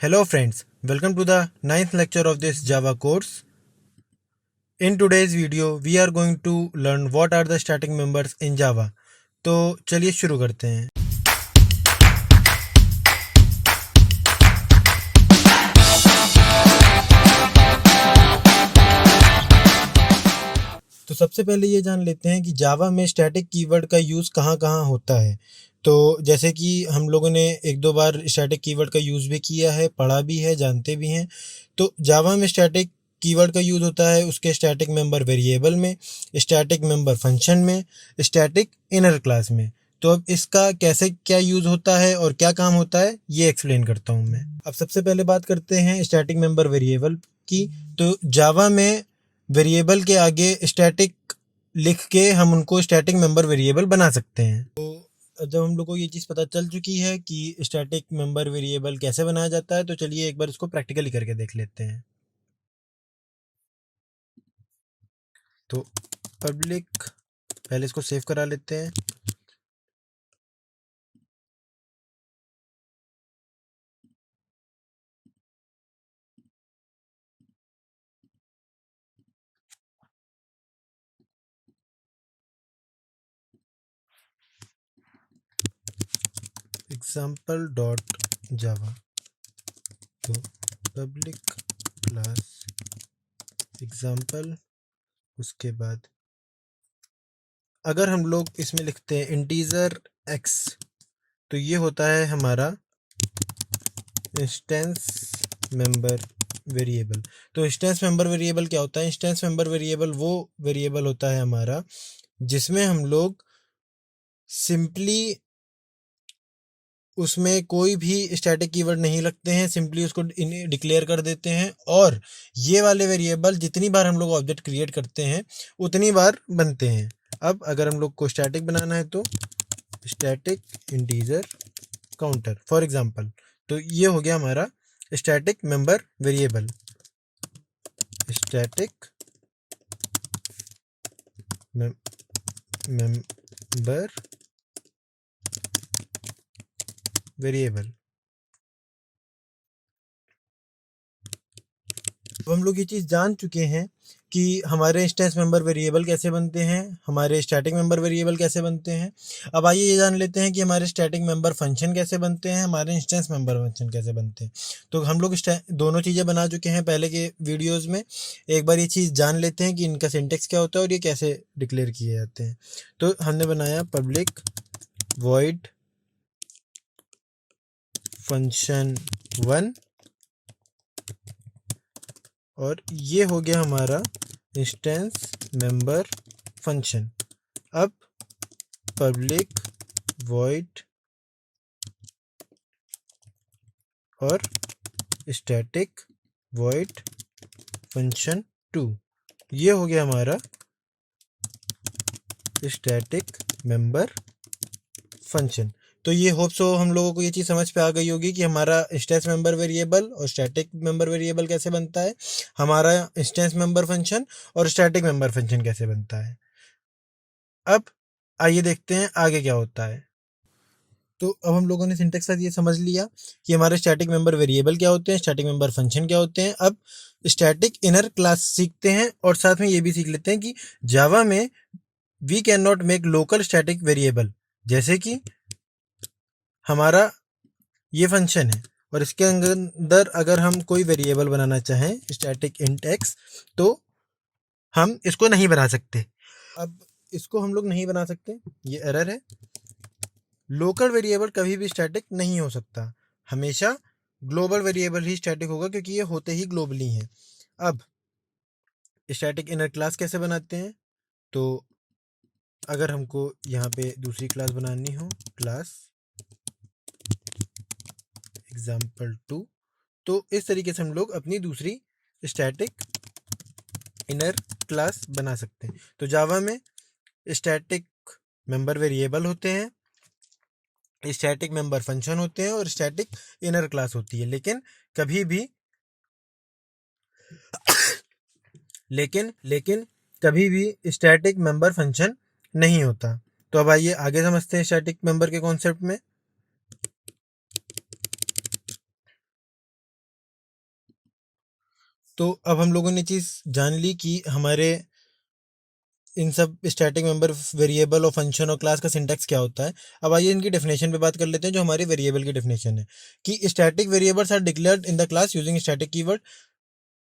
Hello friends, welcome to the ninth lecture of this Java course. In today's video, we are going to learn what are the static members in Java. तो चलिए शुरू करते हैं। तो सबसे पहले ये जान लेते हैं कि जावा में स्टैटिक कीवर्ड का यूज़ कहाँ कहाँ होता है। तो जैसे कि हम लोगों ने एक दो बार स्टैटिक कीवर्ड का यूज़ भी किया है, पढ़ा भी है, जानते भी हैं। तो जावा में स्टैटिक कीवर्ड का यूज़ होता है उसके स्टैटिक मेंबर वेरिएबल में, स्टैटिक मेंबर फंक्शन में, स्टैटिक इनर क्लास में। तो अब इसका कैसे क्या यूज़ होता है और क्या काम होता है ये एक्सप्लेन करता हूँ मैं। अब सबसे पहले बात करते हैं स्टैटिक मेंबर वेरिएबल की। तो जावा में वेरिएबल के आगे स्टैटिक लिख के हम उनको स्टैटिक मेंबर वेरिएबल बना सकते हैं। तो जब हम लोग को ये चीज़ पता चल चुकी है कि स्टैटिक मेंबर वेरिएबल कैसे बनाया जाता है, तो चलिए एक बार इसको प्रैक्टिकली करके देख लेते हैं। तो पब्लिक, पहले इसको सेव करा लेते हैं। एग्जाम्पल डॉट जावा, तो पब्लिक क्लास एग्जाम्पल, उसके बाद अगर हम लोग इसमें लिखते हैं इंटीजर x, तो ये होता है हमारा इंस्टेंस मेंबर वेरिएबल। तो इंस्टेंस मेंबर वेरिएबल क्या होता है? इंस्टेंस मेंबर वेरिएबल वो वेरिएबल होता है हमारा जिसमें हम लोग सिंपली उसमें कोई भी स्टैटिक कीवर्ड नहीं लगते हैं, सिंपली उसको डिक्लेयर कर देते हैं और ये वाले वेरिएबल जितनी बार हम लोग ऑब्जेक्ट क्रिएट करते हैं उतनी बार बनते हैं। अब अगर हम लोग को स्टैटिक बनाना है तो static integer counter for example, तो ये हो गया हमारा static member variable. Static member variable. तो हम लोग ये चीज़ जान चुके हैं कि हमारे इंस्टेंस मेंबर वेरिएबल कैसे बनते हैं, हमारे स्टैटिक मेंबर वेरिएबल कैसे बनते हैं। अब आइए ये जान लेते हैं कि हमारे स्टैटिक मेंबर फंक्शन कैसे बनते हैं, हमारे इंस्टेंस मेंबर फंक्शन कैसे बनते हैं। तो हम लोग दोनों चीज़ें बना चुके हैं पहले के वीडियोज़ में। एक बार ये चीज़ जान लेते हैं कि इनका सिंटेक्स क्या होता है और ये कैसे डिक्लेयर किए जाते हैं। तो हमने बनाया पब्लिक वॉइड फंक्शन 1 और ये हो गया हमारा इंस्टेंस मेंबर फंक्शन। अब पब्लिक वॉइड और स्टैटिक वॉइड फंक्शन 2, ये हो गया हमारा स्टैटिक मेंबर फंक्शन। तो ये होप सो हम लोगों को ये चीज़ समझ पे आ गई होगी कि हमारा इंस्टेंस मेंबर वेरिएबल और स्टैटिक मेंबर वेरिएबल कैसे बनता है, हमारा इंस्टेंस मेंबर फंक्शन और स्टैटिक मेंबर फंक्शन कैसे बनता है। अब आइए देखते हैं आगे क्या होता है। तो अब हम लोगों ने सिंटेक्स ये समझ लिया कि हमारे स्टैटिक मेंबर वेरिएबल क्या होते हैं, स्टैटिक मेंबर फंक्शन क्या होते हैं। अब स्टैटिक इनर क्लास सीखते हैं और साथ में ये भी सीख लेते हैं कि जावा में we can not make local static variable. जैसे कि हमारा ये फंक्शन है और इसके अंदर अगर हम कोई वेरिएबल बनाना चाहें स्टैटिक इंट एक्स, तो हम इसको नहीं बना सकते। अब इसको हम लोग नहीं बना सकते, ये एरर है। लोकल वेरिएबल कभी भी स्टैटिक नहीं हो सकता, हमेशा ग्लोबल वेरिएबल ही स्टैटिक होगा क्योंकि ये होते ही ग्लोबली हैं। अब स्टैटिक इनर क्लास कैसे बनाते हैं? तो अगर हमको यहाँ पे दूसरी क्लास बनानी हो, क्लास example2, तो इस तरीके से हम लोग अपनी दूसरी स्टैटिक इनर क्लास बना सकते हैं। तो जावा में स्टैटिक मेंबर वेरिएबल होते हैं, स्टैटिक मेंबर फंक्शन होते हैं और स्टैटिक इनर क्लास होती है, लेकिन कभी भी कभी भी स्टैटिक मेंबर फंक्शन नहीं होता। तो अब आइए आगे समझते हैं स्टैटिक मेंबर के कॉन्सेप्ट में। तो अब हम लोगों ने चीज़ जान ली कि हमारे इन सब स्टैटिक मेंबर वेरिएबल और फंक्शन और क्लास का सिंटैक्स क्या होता है। अब आइए इनकी डेफिनेशन पे बात कर लेते हैं, जो हमारी वेरिएबल की डेफिनेशन है कि static variables are declared in the class using static keyword.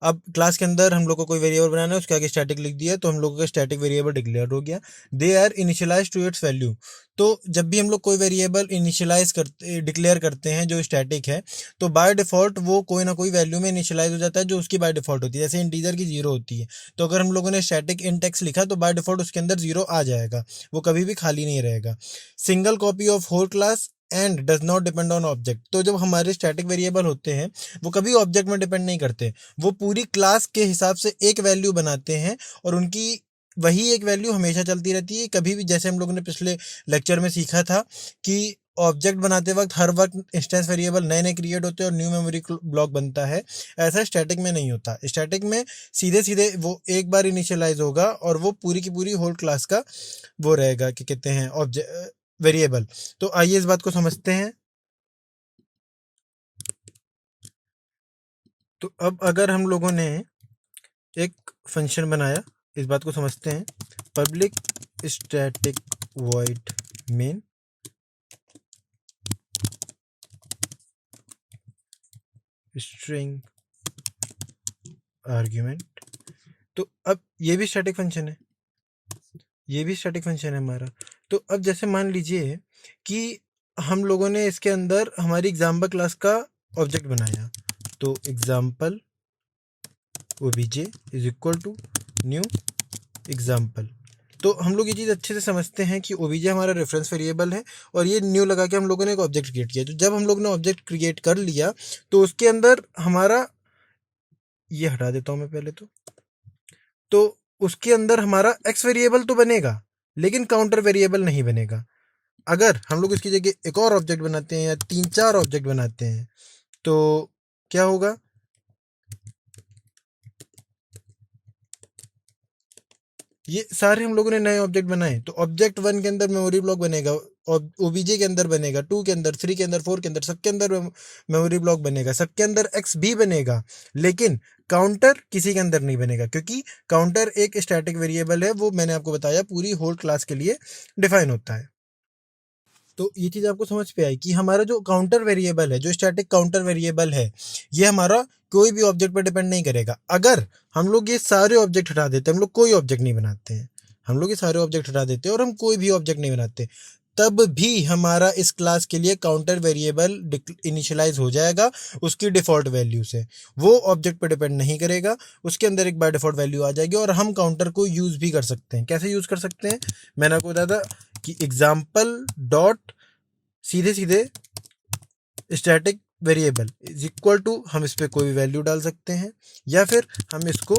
अब क्लास के अंदर हम लोग को कोई वेरिएबल बनाना है, उसके आगे स्टैटिक लिख दिया तो हम लोगों का स्टैटिक वेरिएबल डिक्लेयर हो गया। They are initialize to its value. तो जब भी हम लोग कोई वेरिएबल इनिशियलाइज करते डिक्लेयर करते हैं जो स्टैटिक है, तो बाय डिफॉल्ट वो कोई ना कोई वैल्यू में इनिशियलाइज हो जाता है जो उसकी बाय डिफॉल्ट होती है। जैसे इंटीजर की 0 होती है, तो अगर हम लोगों ने स्टैटिक इन टेक्स्ट लिखा तो बाय डिफॉल्ट उसके अंदर 0 आ जाएगा, वो कभी भी खाली नहीं रहेगा। Single copy of whole class and does not depend on object. तो जब हमारे स्टैटिक वेरिएबल होते हैं वो कभी ऑब्जेक्ट में डिपेंड नहीं करते, वो पूरी क्लास के हिसाब से एक वैल्यू बनाते हैं और उनकी वही एक वैल्यू हमेशा चलती रहती है। कभी भी, जैसे हम लोगों ने पिछले लेक्चर में सीखा था कि ऑब्जेक्ट बनाते वक्त हर वक्त इंस्टेंस वेरिएबल नए नए क्रिएट होते हैं और न्यू मेमोरी ब्लॉक बनता है, ऐसा स्टैटिक में नहीं होता। स्टैटिक में सीधे सीधे वो एक बार इनिशियलाइज होगा और वो पूरी की पूरी होल क्लास का वो रहेगा, क्या कहते हैं, ऑब्जेक्ट वेरिएबल। तो आइए इस बात को समझते हैं। तो अब अगर हम लोगों ने एक फंक्शन बनाया, इस बात को समझते हैं। Public static void main string argument. तो अब ये भी स्टैटिक फंक्शन है, ये भी स्टैटिक फंक्शन है हमारा। तो अब जैसे मान लीजिए कि हम लोगों ने इसके अंदर हमारी एग्जाम्पल क्लास का ऑब्जेक्ट बनाया, तो example obj is equal to new example. तो हम लोग ये चीज़ अच्छे से समझते हैं कि obj हमारा रेफरेंस वेरिएबल है और ये न्यू लगा के हम लोगों ने एक ऑब्जेक्ट क्रिएट किया। तो जब हम लोग ने ऑब्जेक्ट क्रिएट कर लिया तो उसके अंदर हमारा, ये हटा देता हूँ मैं पहले तो उसके अंदर हमारा एक्स वेरिएबल तो बनेगा लेकिन काउंटर वेरिएबल नहीं बनेगा। अगर हम लोग इसकी जगह एक और ऑब्जेक्ट बनाते हैं या 3-4 ऑब्जेक्ट बनाते हैं तो क्या होगा, ये सारे हम लोगों ने नए ऑब्जेक्ट बनाए तो ऑब्जेक्ट 1 के अंदर मेमोरी ब्लॉक बनेगा, और ओबीजे के अंदर बनेगा, 2 के अंदर, 3 के अंदर, 4 के अंदर, सबके अंदर मेमोरी ब्लॉक बनेगा, सबके अंदर एक्स भी बनेगा। लेकिन काउंटर किसी के अंदर नहीं बनेगा क्योंकि काउंटर एक स्टैटिक वेरिएबल है, वो मैंने आपको बताया पूरी होल क्लास के लिए डिफाइन होता है। तो ये चीज़ आपको समझ पे आई कि हमारा जो काउंटर वेरिएबल है, जो स्टैटिक काउंटर वेरिएबल है, ये हमारा कोई भी ऑब्जेक्ट पर डिपेंड नहीं करेगा। अगर हम लोग ये सारे ऑब्जेक्ट हटा देते हैं, हम लोग कोई ऑब्जेक्ट नहीं बनाते हैं, हम लोग ये सारे ऑब्जेक्ट हटा देते हैं और हम कोई भी ऑब्जेक्ट नहीं बनाते, तब भी हमारा इस क्लास के लिए काउंटर वेरिएबल इनिशियलाइज हो जाएगा उसकी डिफ़ॉल्ट वैल्यू से। वो ऑब्जेक्ट पर डिपेंड नहीं करेगा, उसके अंदर एक बाय डिफ़ॉल्ट वैल्यू आ जाएगी और हम काउंटर को यूज़ भी कर सकते हैं। कैसे यूज़ कर सकते हैं, मैंने आपको बताया था कि एग्जाम्पल डॉट सीधे सीधे static variable is equal to, हम इस पर कोई भी वैल्यू डाल सकते हैं या फिर हम इसको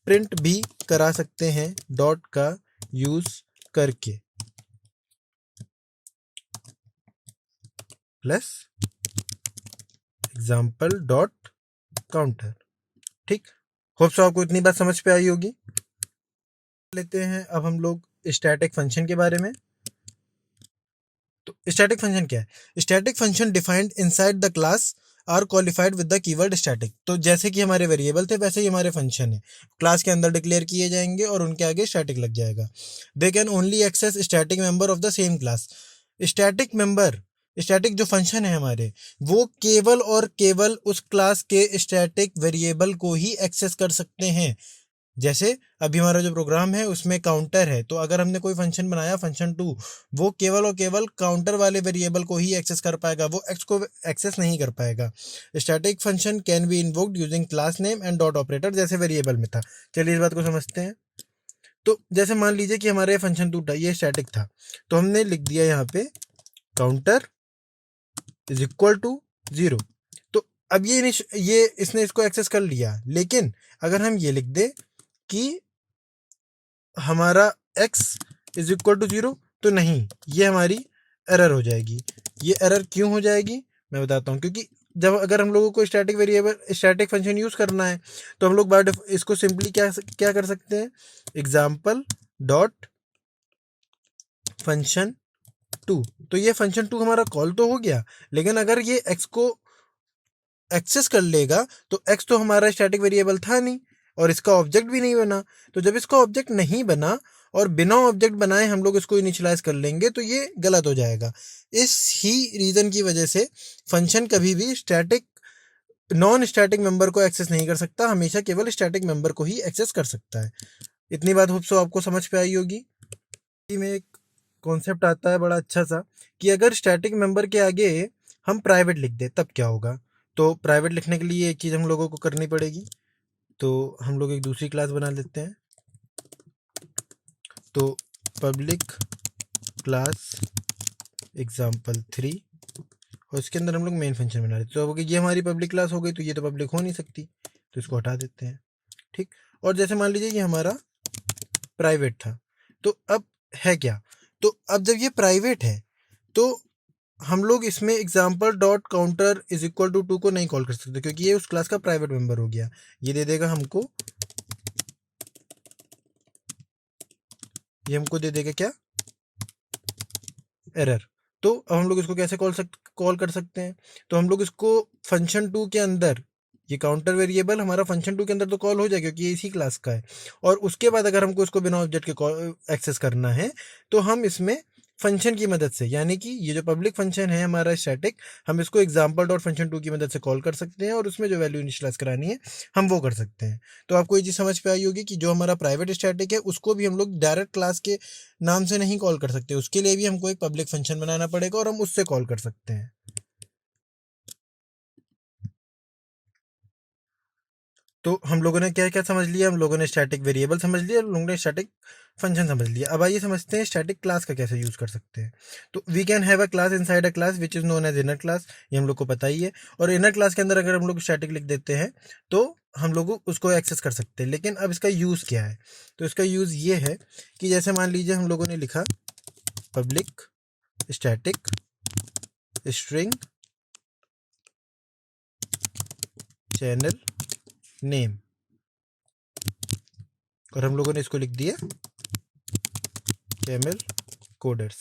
प्रिंट भी करा सकते हैं डॉट का यूज करके, प्लस एग्जाम्पल डॉट काउंटर। ठीक, होप सो आपको इतनी बात समझ पे आई होगी। लेते हैं अब हम लोग स्टैटिक फंक्शन के बारे में। तो स्टैटिक फंक्शन क्या है, static function defined inside the class are qualified with the keyword static. तो जैसे कि हमारे वेरिएबल थे वैसे ही हमारे फंक्शन है, क्लास के अंदर डिक्लेयर किए जाएंगे और उनके आगे स्टैटिक लग जाएगा। They can only access static member of the same class. Static member, static जो फंक्शन है हमारे, वो केवल और केवल उस क्लास के स्टैटिक वेरिएबल को ही एक्सेस कर सकते हैं। जैसे अभी हमारा जो प्रोग्राम है उसमें काउंटर है, तो अगर हमने कोई फंक्शन बनाया फंक्शन 2, वो केवल और केवल काउंटर वाले वेरिएबल को ही एक्सेस कर पाएगा, वो एक्स को एक्सेस नहीं कर पाएगा। Static function can be invoked using class name and dot operator, जैसे वेरिएबल में था। चलिए इस बात को समझते हैं। तो जैसे मान लीजिए कि हमारा ये फंक्शन 2 था, ये स्टैटिक था, तो हमने लिख दिया यहाँ पे काउंटर इज इक्वल टू 0। तो अब ये इसने इसको एक्सेस कर लिया, लेकिन अगर हम ये लिख दे कि हमारा x इज इक्वल टू 0, तो नहीं, ये हमारी एरर हो जाएगी। ये एरर क्यों हो जाएगी मैं बताता हूँ, क्योंकि जब अगर हम लोगों को static variable static function use करना है तो हम लोग बाय इसको सिंपली क्या क्या कर सकते हैं, एग्जाम्पल डॉट फंक्शन 2। तो ये फंक्शन 2 हमारा कॉल तो हो गया, लेकिन अगर ये x को एक्सेस कर लेगा तो x तो हमारा स्टैटिक वेरिएबल था नहीं और इसका ऑब्जेक्ट भी नहीं बना। तो जब इसका ऑब्जेक्ट नहीं बना और बिना ऑब्जेक्ट बनाए हम लोग इसको इनिशियलाइज कर लेंगे तो ये गलत हो जाएगा। इस ही रीज़न की वजह से फंक्शन कभी भी स्टैटिक नॉन स्टैटिक मेंबर को एक्सेस नहीं कर सकता, हमेशा केवल स्टैटिक मेंबर को ही एक्सेस कर सकता है। इतनी बात होप सो आपको समझ पे आई होगी। में एक कॉन्सेप्ट आता है बड़ा अच्छा सा कि अगर स्टैटिक मेंबर के आगे हम प्राइवेट लिख दें तब क्या होगा। तो प्राइवेट लिखने के लिए एक चीज़ हम लोगों को करनी पड़ेगी। तो हम लोग एक दूसरी क्लास बना लेते हैं। तो पब्लिक क्लास example3 और इसके अंदर हम लोग मेन फंक्शन बना लेते हैं। तो अब ये हमारी पब्लिक क्लास हो गई, तो ये तो पब्लिक हो नहीं सकती, तो इसको हटा देते हैं। ठीक, और जैसे मान लीजिए ये हमारा प्राइवेट था, तो अब है क्या, तो अब जब ये प्राइवेट है तो हम लोग इसमें example dot counter is equal to 2 को नहीं कॉल कर सकते, क्योंकि ये उस क्लास का प्राइवेट मेंबर हो गया। ये दे देगा हमको, ये हमको दे देगा क्या, एरर। तो अब हम लोग इसको कैसे कॉल कर सकते हैं, तो हम लोग इसको फंक्शन 2 के अंदर, ये काउंटर वेरिएबल हमारा फंक्शन 2 के अंदर तो कॉल हो जाएगा क्योंकि ये इसी क्लास का है। और उसके बाद अगर हमको इसको बिना ऑब्जेक्ट के एक्सेस करना है तो हम इसमें फंक्शन की मदद से, यानी कि ये जो पब्लिक फंक्शन है हमारा स्टैटिक, हम इसको एग्जाम्पल डॉट फंक्शन 2 की मदद से कॉल कर सकते हैं और उसमें जो वैल्यू इनिशियलाइज करानी है हम वो कर सकते हैं। तो आपको ये चीज़ समझ पे आई होगी कि जो हमारा प्राइवेट स्टैटिक है उसको भी हम लोग डायरेक्ट क्लास के नाम से नहीं कॉल कर सकते, उसके लिए भी हमको एक पब्लिक फंक्शन बनाना पड़ेगा और हम उससे कॉल कर सकते हैं। तो हम लोगों ने क्या क्या समझ लिया, हम लोगों ने स्टैटिक वेरिएबल समझ लिया, हम लोगों ने स्टैटिक फंक्शन समझ लिया। अब आइए समझते हैं स्टैटिक क्लास का कैसे यूज़ कर सकते हैं। तो we can have a class inside a class which is known as inner class, ये हम लोग को पता ही है। और इनर क्लास के अंदर अगर हम लोग स्टैटिक लिख देते हैं तो हम लोग उसको एक्सेस कर सकते हैं। लेकिन अब इसका यूज़ क्या है, तो इसका यूज़ ये है कि जैसे मान लीजिए हम लोगों ने लिखा public static string channel name, और हम लोगों ने इसको लिख दिया कैमल कोडर्स।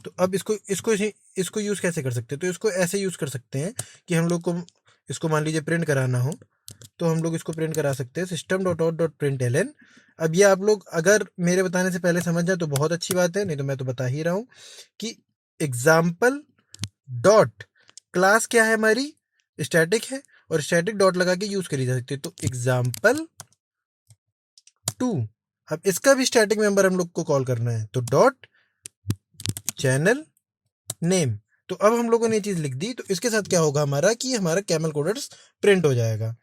तो अब इसको यूज़ कैसे कर सकते हैं, तो इसको ऐसे यूज़ कर सकते हैं कि हम लोग को इसको मान लीजिए प्रिंट कराना हो तो हम लोग इसको प्रिंट करा सकते हैं system dot out dot print L N. अब ये आप लोग अगर मेरे बताने से पहले समझ जाए तो बहुत अच्छी बात है, नहीं तो मैं तो बता ही रहा हूँ कि एग्जाम्पल डॉट क्लास क्या है हमारी, स्टैटिक है, और स्टैटिक डॉट लगा के यूज़ करी जा सकती है। तो एग्जाम्पल 2, अब इसका भी स्टैटिक मेंबर हम लोग को कॉल करना है, तो डॉट चैनल नेम। तो अब हम लोगों ने ये चीज़ लिख दी, तो इसके साथ क्या होगा हमारा कि हमारा कैमल कोडर्स प्रिंट हो जाएगा।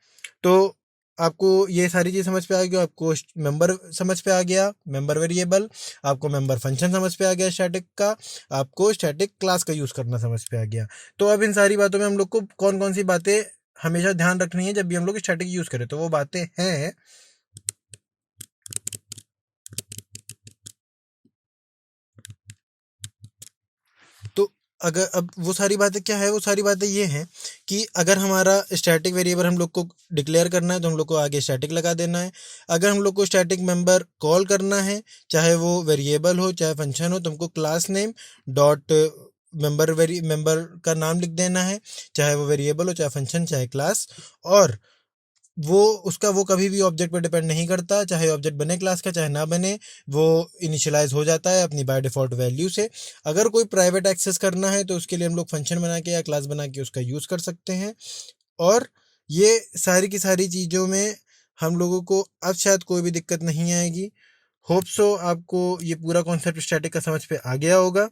तो आपको ये सारी चीज़ समझ पे आ गई, आपको मेंबर समझ पे आ गया, मेंबर वेरिएबल, आपको मेंबर फंक्शन समझ पे आ गया स्टैटिक का, आपको स्टैटिक क्लास का यूज़ करना समझ पे आ गया। तो अब इन सारी बातों में हम लोग को कौन कौन सी बातें हमेशा ध्यान रखनी है जब भी हम लोग स्टैटिक यूज़ करें, तो वो बातें हैं, तो अगर अब वो सारी बातें क्या है, वो सारी बातें ये हैं कि अगर हमारा स्टैटिक वेरिएबल हम लोग को डिक्लेयर करना है तो हम लोग को आगे स्टैटिक लगा देना है। अगर हम लोग को स्टैटिक मेंबर कॉल करना है, चाहे वो वेरिएबल हो चाहे फंक्शन हो, तो हमको क्लास नेम डॉट मेंबर का नाम लिख देना है, चाहे वो वेरिएबल हो चाहे फंक्शन चाहे क्लास। और वो कभी भी ऑब्जेक्ट पर डिपेंड नहीं करता, चाहे ऑब्जेक्ट बने क्लास का चाहे ना बने, वो इनिशियलाइज हो जाता है अपनी बाय डिफ़ॉल्ट वैल्यू से। अगर कोई प्राइवेट एक्सेस करना है तो उसके लिए हम लोग फंक्शन बना के या क्लास बना के उसका यूज़ कर सकते हैं। और ये सारी की सारी चीज़ों में हम लोगों को अब शायद कोई भी दिक्कत नहीं आएगी। होप सो आपको ये पूरा कॉन्सेप्ट स्टैटिक का समझ पे आ गया होगा।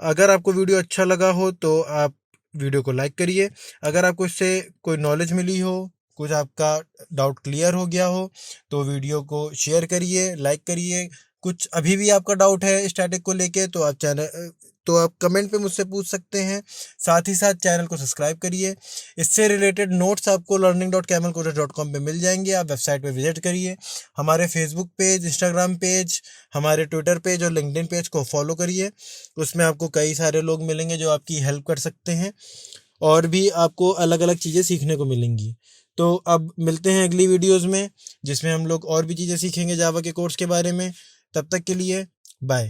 अगर आपको वीडियो अच्छा लगा हो तो आप वीडियो को लाइक करिए। अगर आपको इससे कोई नॉलेज मिली हो, कुछ आपका डाउट क्लियर हो गया हो, तो वीडियो को शेयर करिए, लाइक करिए। कुछ अभी भी आपका डाउट है स्टैटिक को लेके तो आप कमेंट पे मुझसे पूछ सकते हैं। साथ ही साथ चैनल को सब्सक्राइब करिए। इससे रिलेटेड नोट्स आपको learning.camelcoder.com पे मिल जाएंगे, आप वेबसाइट पे विजिट करिए। हमारे फेसबुक पेज, इंस्टाग्राम पेज, हमारे ट्विटर पेज और लिंक्डइन पेज को फॉलो करिए। उसमें आपको कई सारे लोग मिलेंगे जो आपकी हेल्प कर सकते हैं और भी आपको अलग अलग चीज़ें सीखने को मिलेंगी। तो अब मिलते हैं अगली वीडियोज़ में जिसमें हम लोग और भी चीज़ें सीखेंगे जावा के कोर्स के बारे में। तब तक के लिए बाय।